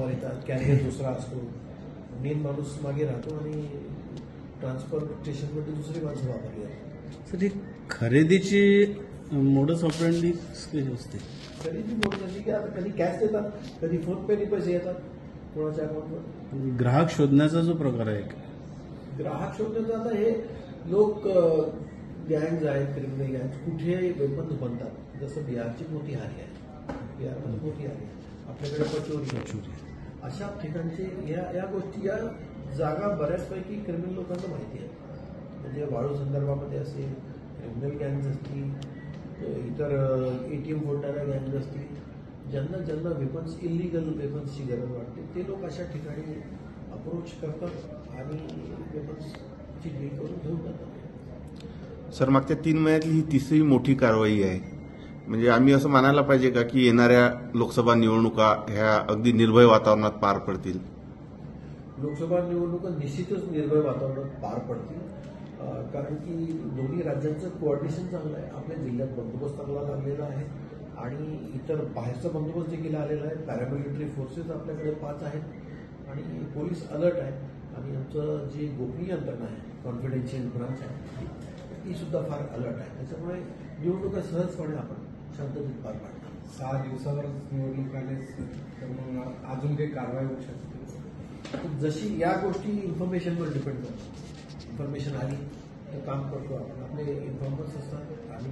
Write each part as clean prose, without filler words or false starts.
Customer येतात, carrier दुसरा असतो, मेन माणूस मागे राहतो आणि ट्रान्सपोर्टेशनमध्ये दुसरी माणसं वापरली जातात. सर ही खरेदीची मोडस ऑपरेंडी कशी असते? खरेदी मोड अशी की आता कधी कॅश देतात, कधी फोन पेने पैसे येतात कोणाच्या अकाउंटवर. ग्राहक शोधण्याचा जो प्रकार आहे, ग्राहक शोधण्याचं आता हे लोक गँग्ज आहेत, क्रिमिनल गँग्ज कुठे वेपन्स बनतात. जसं बिहारची मोठी हारी आहे, बिहारमध्ये मोठी हारी आहे, आपल्याकडे पचोरी अशा ठिकाणचे या गोष्टी, या जागा बऱ्याचपैकी क्रिमिनल लोकांना माहिती आहे. म्हणजे वाळू संदर्भामध्ये असेल, क्रिमिनल गँग्ज असतील, इतर ATM फोडणाऱ्या गँग्ज असतील, ज्यांना वेपन्स, इलिगल वेपन्सची गरज वाटते ते लोक अशा ठिकाणी अप्रोच करतात आणि वेपन्सची डील करून घेऊन जातात. सर, मागच्या 3 महिन्यातली ही तिसरी मोठी कारवाई आहे. म्हणजे आम्ही असं मानायला पाहिजे का की येणाऱ्या लोकसभा निवडणुका ह्या अगदी निर्भय वातावरणात पार पडतील? लोकसभा निवडणुका निश्चितच निर्भय वातावरणात पार पडतील, कारण की दोन्ही राज्यांचं कोऑर्डिनेशन चांगलं आहे. आपल्या जिल्ह्यात बंदोबस्त चांगला लागलेला आहे आणि इतर बाहेरचा बंदोबस्त देखील आलेला आहे. पॅरामिलिटरी फोर्सेस आपल्याकडे 5 आहेत आणि पोलीस अलर्ट आहे. आणि आमचं जे गोपनीय यंत्रणा आहे, कॉन्फिडेन्शियल ब्रांच आहे, ती सुद्धा फार अलर्ट आहे. त्याच्यामुळे निवडणुका सहजपणे आपण शांततेत पार पाडणार. 6 दिवसावरच निवडणूक आले तर मग अजून काही कारवाई होऊ शकते? जशी या गोष्टी इन्फॉर्मेशनवर डिपेंड करतात. इन्फॉर्मेशन आली तर काम करतो आपण. आपले इन्फॉर्मर्स असतात आणि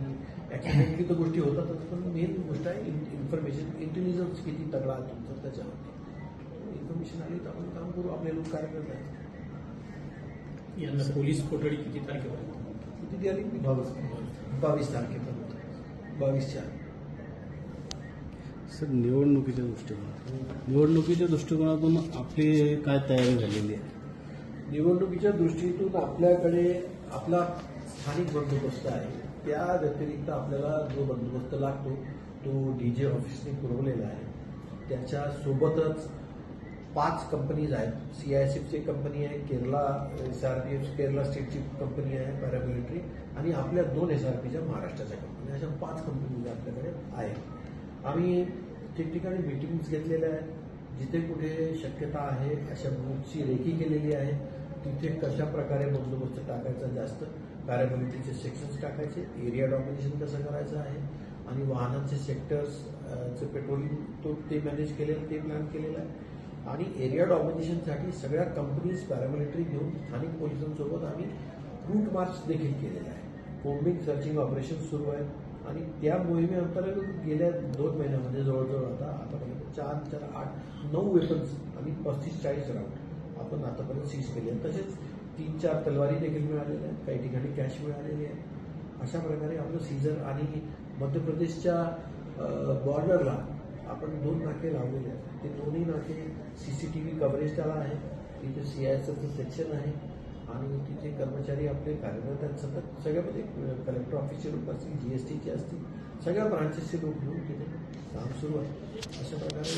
ऍक्सिडेंटली तर गोष्टी होतातच, पण मेन गोष्ट आहे इन्फॉर्मेशन, इंटेलिजन्स किती तगडा आहे तुमचं त्याच्यावरती. इन्फॉर्मेशन आली तर आपण काम करू, आपले लोक कार्य करतात. यांना पोलीस कोठडी किती तारखेपर्यंत? किती आली? 22 तारखेपर्यंत, 22/4. सर निवडणुकीच्या दृष्टिकोनातून आपली काय तयारी झालेली आहे? निवडणुकीच्या दृष्टीतून आपल्याकडे आपला स्थानिक बंदोबस्त आहे. त्या व्यतिरिक्त आपल्याला जो बंदोबस्त लागतो तो DJ ऑफिसने पुरवलेला आहे. त्याच्यासोबतच 5 कंपनीज आहेत. CISFची कंपनी आहे, केरला SRPF केरला स्टेटची कंपनी आहे पॅरामिलिटरी, आणि आपल्या 2 SRPच्या महाराष्ट्राच्या कंपनी, अशा 5 कंपनीज आपल्याकडे आहेत. आम्ही ठिकठिकाणी मिटिंग्स घेतलेल्या आहेत. जिथे कुठे शक्यता आहे अशा बूथची रेकी केलेली आहे. तिथे कशा प्रकारे बंदोबस्त टाकायचा, जास्त पॅरामिलिटरीचे सेक्शन्स टाकायचे, एरिया डॉमिनेशन कसं करायचं आहे, आणि वाहनांचे सेक्टर्सचे पेट्रोलिंग ते मॅनेज केलेलं, ते प्लॅन केलेलं आहे. आणि एरिया डॉमिनेशनसाठी सगळ्या कंपनीज पॅरामिलिटरी घेऊन स्थानिक पोलिसांसोबत आम्ही रूट मार्च देखील केलेला आहे. कोम्बिंग सर्चिंग ऑपरेशन सुरू आहे आणि त्या मोहिमेअंतर्गत गेल्या 2 महिन्यामध्ये जवळजवळ आतापर्यंत 4, 8, 9 वेपन्स आणि 35-40 राऊंड आपण आतापर्यंत सीज केले आहेत. तसेच 3-4 तलवारी देखील मिळालेल्या आहेत, काही ठिकाणी कॅश मिळालेली आहे. अशा प्रकारे आपलं सीझर, आणि मध्य प्रदेशच्या बॉर्डरला आपण 2 नाके लावलेले आहेत. ते 2ही नाके CCTV कव्हरेज त्याला आहे. तिथे CISFचं सेक्शन आहे आणि तिथे कर्मचारी आपले कार्यरत आहेत सतत. सगळ्यामध्ये कलेक्टर ऑफिसचे लोक असतील, GSTचे असतील, सगळ्या ब्रांचेसचे लोक घेऊन तिथे काम सुरू आहे. अशा प्रकारे